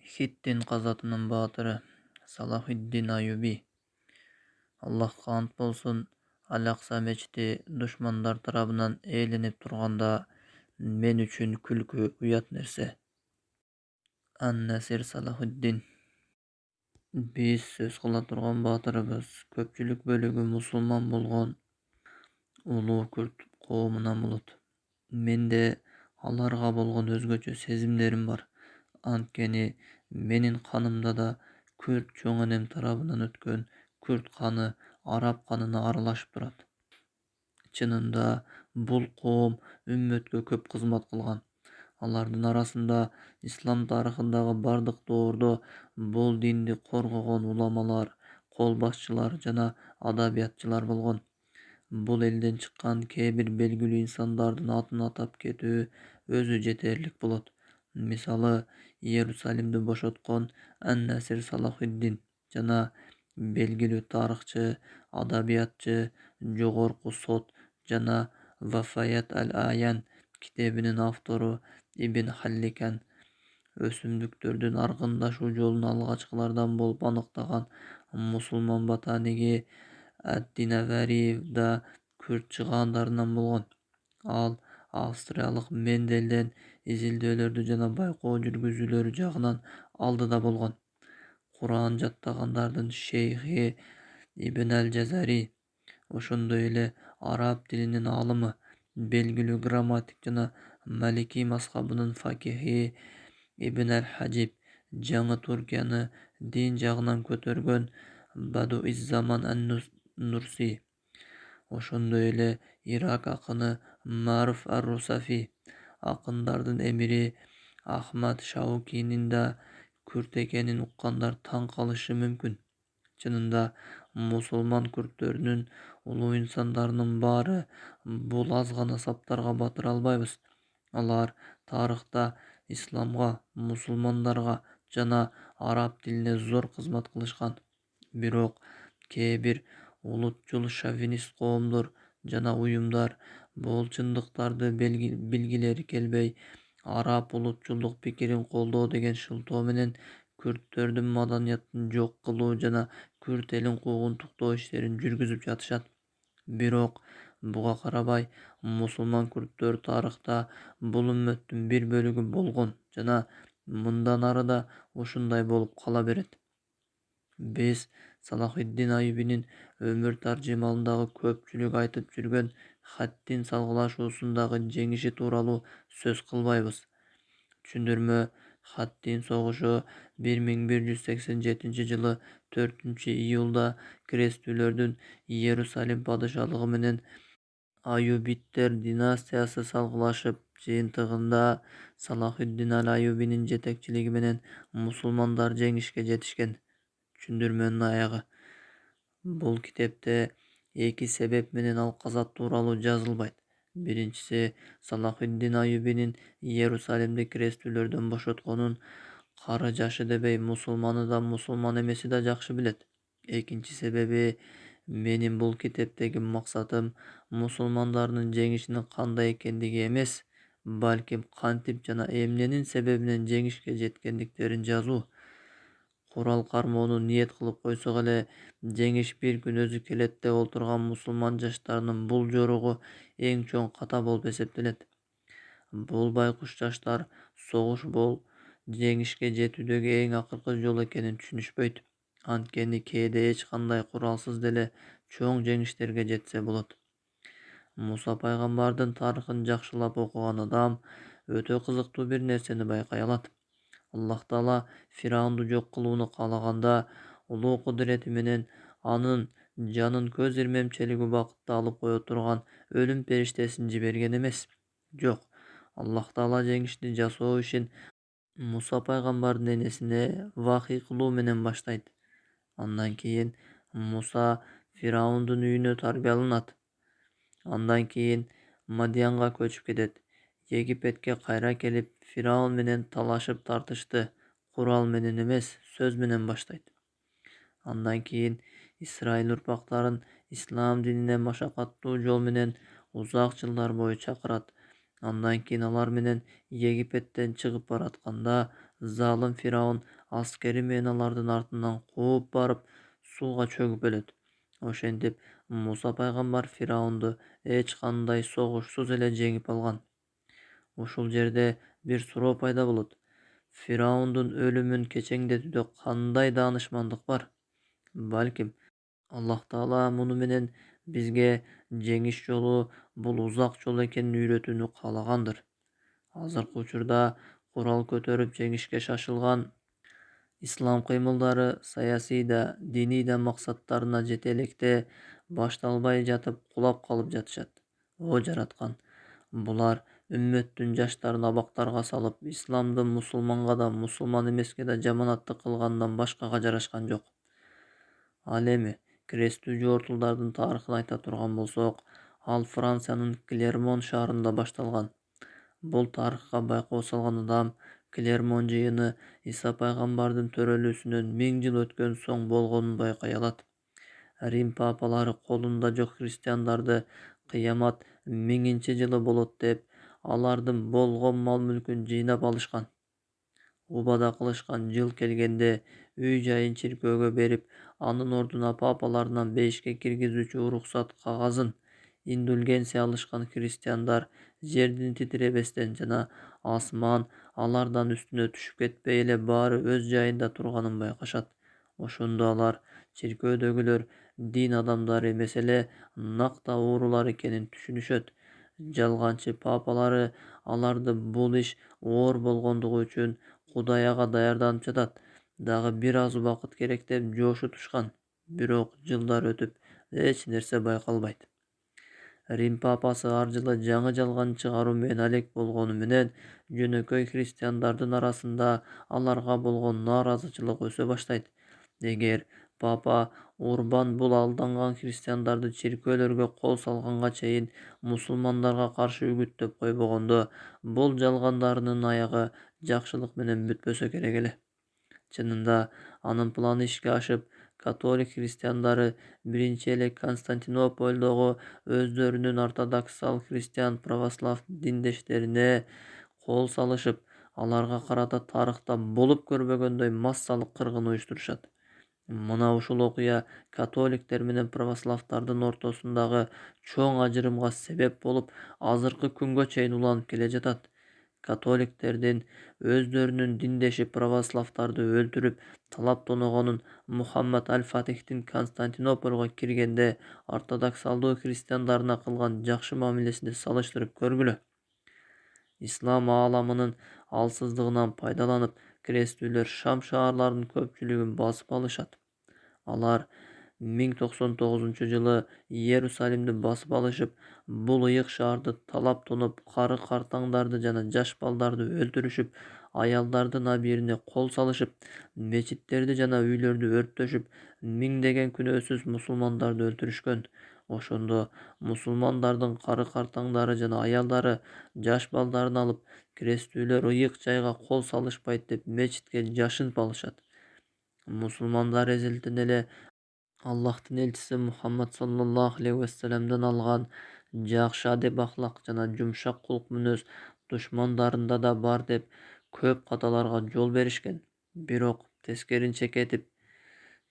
Хиттин казатынын баатыры Салахиддин Аюби. Аллахка ант болсун, Ал-Акса мечити душмандар тарабынан ээленип турганда мен үчүн күлкү, уят нерсе. Ан-Насир Салахиддин. Биз сөз кыла турган баатырыбыз көпчүлүк бөлүгү мусулман болгон улуу күрд коомунан болот. Менде аларга болгон өзгөчө сезимдерим бар. Анткени менин канымда да күрд чоң энем тарабынан өткөн күрд каны араб канына аралашып турат. Чынында бул коом үммөткө көп кызмат кылган. Алардын арасында ислам тарыхындагы бардык доордо бул динди коргогон уламалар, кол башчылар жана адабиятчылар болгон. Бул элден чыккан кээ бир белгилүү инсандардын атын атап кетүү өзү жетерлик болот. Мисалы, Иерусалимди бошоткон Ан-Насир Салахиддин жана белгилүү тарыхчы, адабиятчы, жогорку сот жана Вафаят аль-Аян китебинин автору Ибн Халликан өсүмдүктөрдүн аргындашуу жолун алгачкылардан болуп аныктаган мусулман ботаниги Ад-Динавари да күрд чыгаандарынан болгон. Ал австриялык Менделден изилдөөлөрдү жана байкоо жүргүзүүлөрү жагынан алдыда болгон. Куран жаттагандардын шейхи Ибн аль-Жазари, ошондой эле араб тилинин аалымы, белгилүү грамматик жана Малики мазхабынын факихи Ибн аль-Хаджиб, жаңы Туркияны дин жагынан көтөргөн Бадуиззаман ан-Нурси, ошондой эле Ирак акыны Маруф ар-Русафи, акындардын эмири Ахмад Шаукинин да күрд экенин уккандар таң калышы мүмкүн. Чынында мусулман күрдтөрүнүн улуу инсандарынын баары бул аз гана саптарга батыра албайбыз. Алар тарыхта исламга, мусулмандарга жана араб тилине зор кызмат кылышкан. Бирок кээ бир улутчул шовинист коомдор жана уюмдар бул чындыктарды билгилери келбей, араб улутчулдук пикирин колдоо деген шылтоо менен күрдтөрдүн маданиятын жок кылуу жана күрд элин куугунтуктоо иштерин жүргүзүп жатышат. Бирок буга карабай, мусулман күрдтөр тарыхта бул үммөттүн бир бөлүгү болгон жана мындан ары да ушундай болуп кала берет. Биз Салахиддин Аюбинин өмүр таржымалындагы көпчүлүк айтып жүргөн Хаттин салгылашуусундагы жеңиши тууралуу сөз кылбайбыз. Түшүндүрмө: Хаттин согушу 1187 жылы 4-июлда кресттүүлөрдүн Иерусалим падышалыгы менен Аюбиттер династиясы салгылашып, жыйынтыгында Салахиддин аль-Аюбинин жетекчилиги менен мусулмандар жеңишке жетишкен. Түшүндүрмөнүн аягы. Бул китепте эки себеп менен ал каза тууралуу жазылбайт. Биринчиси, Салахиддин Аюбинин Иерусалимди кресттүүлөрдөн бошотконун кары жашы дебей, мусулманы да мусулман эмеси да жакшы билет. Экинчи себеби, менин бул китептеги максатым мусулмандардын жеңишинин кандай экендиги эмес, балким кантип жана эмненин себебинен жеңишке жеткендиктерин жазуу. Курал кармоону ниет кылып койсок эле, жеңиш бир күн өзү келет деп олтурган мусулман жаштарынын бул жоругу эң чоң ката болуп эсептелет. Бул байкуш жаштар согуш бул жеңишке жетүүдөгү эң акыркы жол экенин түшүнүшпөйт. Анткени кээде эч кандай куралсыз деле чоң жеңиштерге жетсе болот. Муса пайгамбардын тарыхын жакшылап окуган адам өтө кызыктуу бир нерсени байкай алат. Аллах Таала Фираунду жок кылууну каалаганда, улуу кудурети менен анын жанын көз ирмемчилиги убакытта алып кое турган өлүм периштесин жиберген эмес. Жок, Аллах Таала жеңишти жасоо ишин Муса пайгамбардын энесине вахий кылуу менен баштайт. Андан кийин Муса Фираундун үйүнө тарбияланат. Андан кийин Мадиянга көчүп кетет. Египетке кайра келип, Фираун менен талашып тартышты. Курал менен эмес, сөз менен баштайт. Андан кийин Исрайыл урпактарын ислам динине машакаттуу жол менен узак жылдар бою чакырат. Андан кийин алар менен Египеттен чыгып баратканда Залым Фираун аскери менен алардын артынан кууп барып, сууга чөгүп өлөт. Ошентип Муса пайгамбар Фираунду эч кандай согушсуз эле жеңип алган. Ушул жерде бир суроо пайда болот. Фираундун өлүмүн кечеңдетүүдө кандай даанышмандык бар? Балким, Аллах Таала муну менен бизге жеңиш жолу бул узак жол экенин үйрөтүүнү каалагандыр. Азыркы учурда курал көтөрүп жеңишке шашылган ислам кыймылдары саясий да, диний да максаттарына жете электе башталбай жатып кулап калып жатышат. О жараткан, булар үммөттүн жаштарын абактарга салып, исламды мусулманга да, мусулман эмеске да жаманаттык кылгандан башкага жарашкан жок. Ал эми кресттүү жортулдардын тарыхын айта турган болсок, ал Франциянын Клермон шаарында башталган. Бул тарыхка байкоо салган адам Клермон жыйыны Иса пайгамбардын төрөлүүсүнөн 1000 жыл өткөн соң болгонун байкай алат. Рим папалары колунда жок христиандарды кыямат 1000-жылы болот деп, алардын болгон мал-мүлкүн жыйнап алышкан. Убада кылышкан жыл келгенде үй жайын чиркөөгө берип, анын ордуна папаларынан бейишке киргизүүчү уруксат кагазын индульгенция алышкан христиандар жердин титиребестен жана асман алардан үстүнө түшүп кетпей эле баары өз жайында турганын байкашат. Ошондо алар чиркөөдөгүлөр дин адамдары эмес эле накта уурулар экенин түшүнүшөт. Жалганчы папалары аларды бул иш оор болгондугу үчүн Кудай ага даярданып жатат. Дагы бир аз убакыт керек деп жошутушкан. Бирок жылдар өтүп эч нерсе байкалбайт. Рим папасы ар жылы жаңы жалган чыгаруу менен алек болгону менен жөнөкөй христиандардын арасында аларга болгон нааразычылык өсө баштайт. Эгер папа Урбан бул алданган христиандарды чиркөөлөргө кол салганга чейин мусулмандарга каршы үгүттөп койбогондо, бул жалгандарынын аягы жакшылык менен бүтпөсө керек эле. Чынында анын планы ишке ашып, католик христиандары биринчи эле Константинопольдогу өздөрүнүн ортодоксал христиан православ диндештерине кол салышып, аларга карата тарыхта болуп көрбөгөндөй массалык кыргын уюштурушат. Мына ушул окуя католиктер менен православдардын ортосундагы чоң ажырымга себеп болуп, азыркы күнгө чейин уланып келе жатат. Католиктердин өздөрүнүн диндеши православдарды өлтүрүп, талап тоногонун Мухаммад аль-Фатихтин Константинопольго киргенде ортодоксалдуу христиандарына кылган жакшы мамилесине салыштырып көргүлө. Ислам ааламынын алсыздыгынан пайдаланып, кресттүүлөр Шам шаарларынын көпчүлүгүн басып алышат. Алар 1099-жылы Иерусалимди басып алышып, бул ыйык шаарды талап тонуп, кары картаңдарды жана жаш балдарды өлтүрүшүп, аялдардын абийирине кол салышып, мечиттерди жана үйлөрдү өрттөшүп, миңдеген күнөөсүз мусулмандарды өлтүрүшкөн. Ошондо мусулмандардын кары картаңдары жана аялдары жаш балдарын алып, кресттүүлөр ыйык жайга кол салышпайт деп мечитке жашынып алышат. Мусулмандар эзелтен эле Аллахтын элчиси Мухаммад саллаллаху алейхи вассаламдан алган жакшы адеп ахлак жана жумшак кулк мүнөз душмандарында да бар деп көп каталарга жол беришкен. Бирок тескеринче кетип,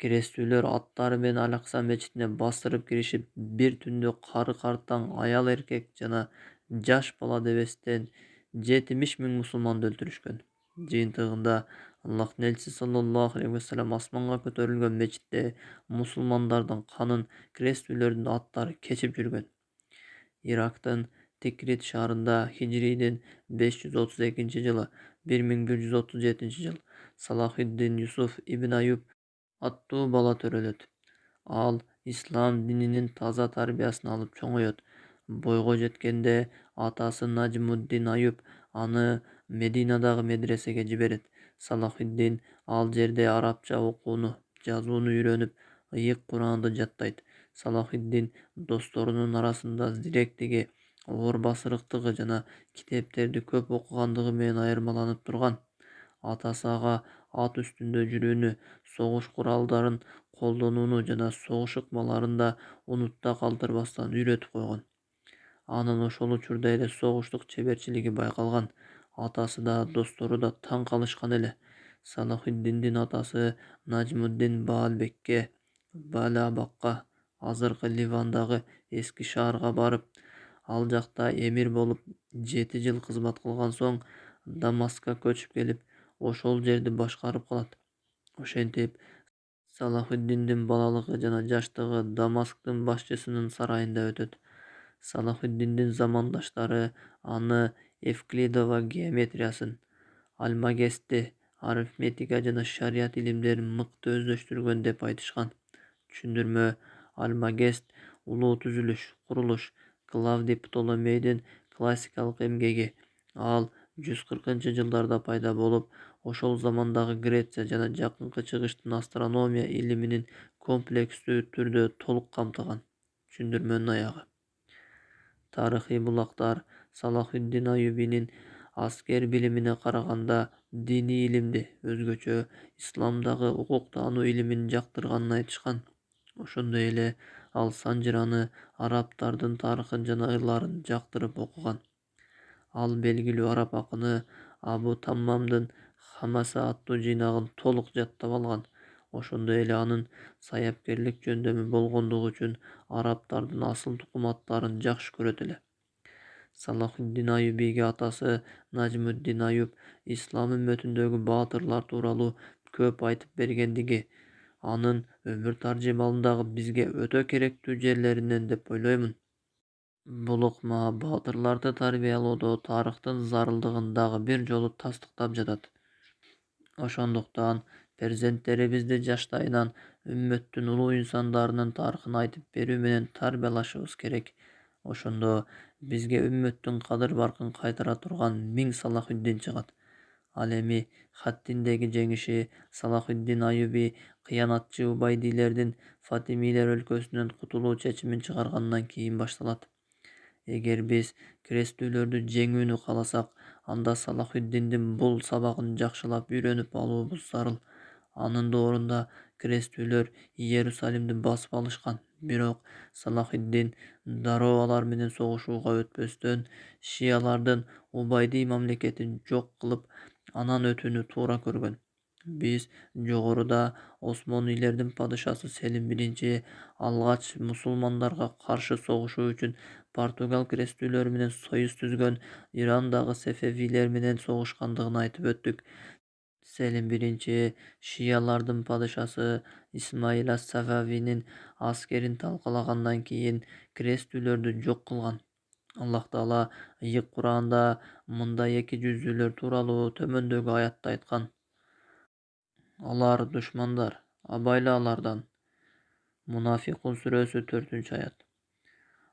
кресттүүлөр аттары менен Алакса мечитине бастырып киришип, бир түндө кары картаң, аял эркек жана жаш бала дебестен 70 000 мусулманды өлтүрүшкөн. Жыйынтыгында Аллахтын элчиси саллаллаху алейхи вассалам асманга көтөрүлгөн мечитте мусулмандардын канын кресттүүлөрдүн аттары кечип жүргөн. Ирактын Тикрит шаарында хижрийдин 532-жылы 1137-жыл Салахиддин Юсуф ибн Аюб аттуу бала төрөлөт. Ал ислам дининин таза тарбиясын алып чоңоет. Бойго жеткенде атасы Наджмуддин Аюб аны Мединадагы медресеге жиберет. Салахиддин ал жерде арабча окууну, жазууну үйрөнүп, ыйык Куранды жаттайт. Салахиддин досторунун арасында зиректиги, оор басырыктыгы жана китептерди көп окугандыгы менен айырмаланып турган. Атасы ага ат үстүндө жүрүүнү, согуш куралдарын колдонууну жана согуш ыкмаларын да унутта калтырбастан үйрөтүп койгон. Анын ошол учурда эле согуштук чеберчилиги байкалган. Атасы да, достору да таң калышкан эле. Салахиддиндин атасы Нажмуддин Баалабакка, азыркы Ливандагы эски шаарга барып, ал жакта эмир болуп 7 жыл кызмат кылган соң Дамаскка көчүп келип, ошол жерди башкарып калат. Ошентип, Салахиддиндин балалыгы жана жаштыгы Дамасктын башчысынын сарайында өтөт. Салахиддиндин замандаштары аны Евклидова геометриясын, Альмагестти арифметика жана шарият илимдерин мыкты өздөштүргөн деп айтышкан. Түшүндүрмө: Альмагест улуу түзүлүш, курулуш, Клавдий Птоломейдин классикалык эмгеги. Ал 140-жылдарда пайда болуп, ошол замандагы Греция жана Жакынкы Чыгыштын астрономия илиминин комплекстүү түрдө толук камтыган. Түшүндүрмөнүн аягы. Тарыхый булактар Салахиддин Аюбинин аскер билимине караганда диний илимди, өзгөчө исламдагы укуктануу илимин жактырганын айтышкан. Ошондой эле ал Санжираны, арабтардын тарыхын жана ырларын жактырып окуган. Ал белгилүү араб акыны Абу Таммамдын Хамаса аттуу жыйнагын толук жаттап алган. Ошондой эле анын саяпкерлик жөндөмү болгондугу үчүн арабтардын асыл тукум аттарын жакшы көрөт эле. Салахиддин Аюбиге атасы Нажмуддин Аюб ислам үммөтүндөгү баатырлар тууралуу көп айтып бергендиги анын өмүр таржымалындагы бизге өтө керектүү жерлеринен деп ойлоймун. Бул ыкма баатырларды тарбиялоодо тарыхтын зарылдыгын дагы бир жолу тастыктап жатат. Ошондуктан перзенттерибизди жаштайынан үммөттүн улуу инсандарынын тарыхын айтып берүү менен тарбиялашыбыз керек. Ошондо бизге үммөттүн кадыр-баркын кайтара турган миң Салахиддин чыгат. Ал эми Хаттиндеги жеңиши Салахиддин Аюби кыянатчы Убайдилердин Фатимилер өлкөсүнөн кутулуу чечимин чыгаргандан кийин башталат. Эгер биз крестүүлөрдү жеңүүнү кааласак, анда Салахиддиндин бул сабагын жакшылап үйрөнүп алуубуз зарыл. Анын доорунда крестүүлөр Иерусалимди басып алышкан. Бирок Салахиддин дароо алар менен согушууга өтпөстөн, шиялардын Убайди мамлекетин жок кылып, анан өтүүнү туура көргөн. Биз жогоруда Осмонилердин падышасы Селим биринчи алгач мусулмандарга каршы согушуу үчүн Португал крестүүлөрү менен союз түзгөн Ирандагы Сефевилер менен согушкандыгын айтып өттүк. Селим биринчи шиялардын падышасы Исмаил ас-Сафавинин аскерин талкалагандан кийин крестүүлөрдү жок кылган. Аллах Таала ыйык Куранда мындай эки жүздүүлөр тууралуу төмөндөгү аятта айткан: Алар душмандар, абайла алардан. Мунафикун сүрөсү 4-аят.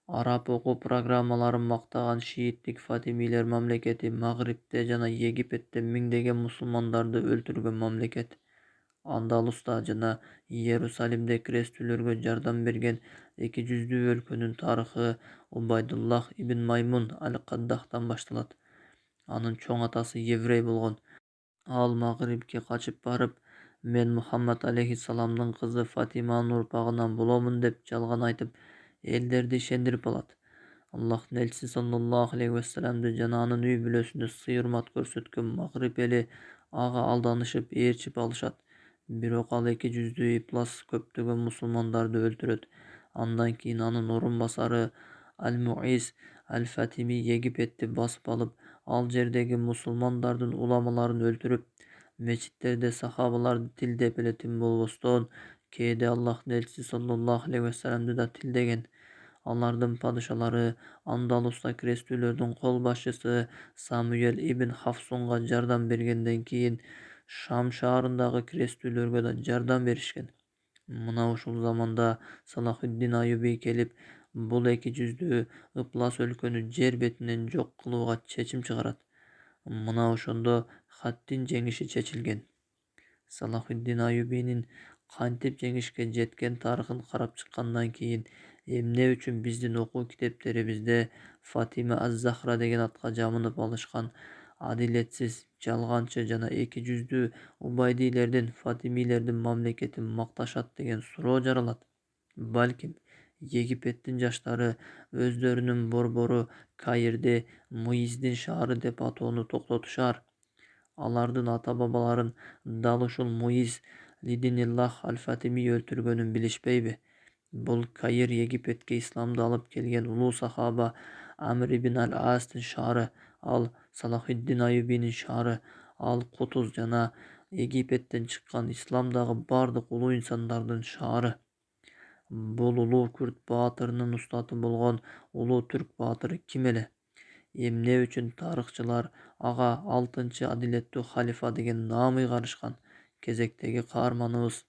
Араб окуу программаларын мактаган шииттик Фатимилер мамлекети Магрибте жана Египетте миңдеген мусулмандарды өлтүргөн мамлекет. Андалуста жана Иерусалимде крестүүлөргө жардам берген эки жүздүү өлкөнүн тарыхы Убайдуллах ибн Маймун аль-Каддахтан башталат. Анын чоң атасы еврей болгон. Ал Магрибке качып барып, мен Мухаммад алейхиссаламдын кызы Фатиманын урпагынан боломун деп жалган айтып, элдерди ишендирип алат. Аллахтын элчиси саллаллаху алейхи вассаламды жана анын үй бүлөсүнө сый-урмат көрсөткөн Магриб эли ага алданышып, ээрчип алышат. Бирок ал эки жүздүү Иплас көптөгөн мусулмандарды өлтүрөт. Андан кийин анын орун басары Аль-Муиз Аль-Фатими Египетти басып алып, ал жердеги мусулмандардын уламаларын өлтүрүп, мечиттерде сахабаларды тилдеп эле тим болбостон, кээде Аллахтын элчиси саллаллаху алейхи вассаламды да тилдеген. Алардын падышалары Андалуста крестүүлөрдүн кол башчысы Самуэль ибн Хафсунга жардам бергенден кийин Шам шаарындагы крестүүлөргө да жардам беришкен. Мына ушул заманда Салахиддин Аюби келип, бул эки жүздүү ыплас өлкөнү жер бетинен жок кылууга чечим чыгарат. Мына ошондо Хаттин жеңиши чечилген. Салахиддин Аюбинин кантип жеңишке жеткен тарыхын карап чыккандан кийин эмне үчүн биздин окуу китептерибизде Фатима аз-Захра деген атка жамынып алышкан адилетсиз, жалганчы жана эки жүздүү Убайдилердин Фатимилердин мамлекетин макташат деген суроо жаралат? Балким Египеттин жаштары өздөрүнүн борбору Каирди Муиздин шаары деп атоону токтотушар. Алардын ата-бабаларын дал ушул Муиз Лидиниллах аль-Фатими өлтүргөнүн билишпейби? Бул Каир Египетке исламды алып келген улуу сахаба Амр ибн аль-Астын шаары, ал Салахиддин Аюбинин шаары, ал Кутуз жана Египеттен чыккан исламдагы бардык улуу инсандардын шаары. Бул улуу күрд баатырынын устаты болгон улуу түрк баатыры ким эле? Эмне үчүн тарыхчылар ага 6-адилеттүү халифа деген наам ыйгарышкан? Кезектеги каарманыбыз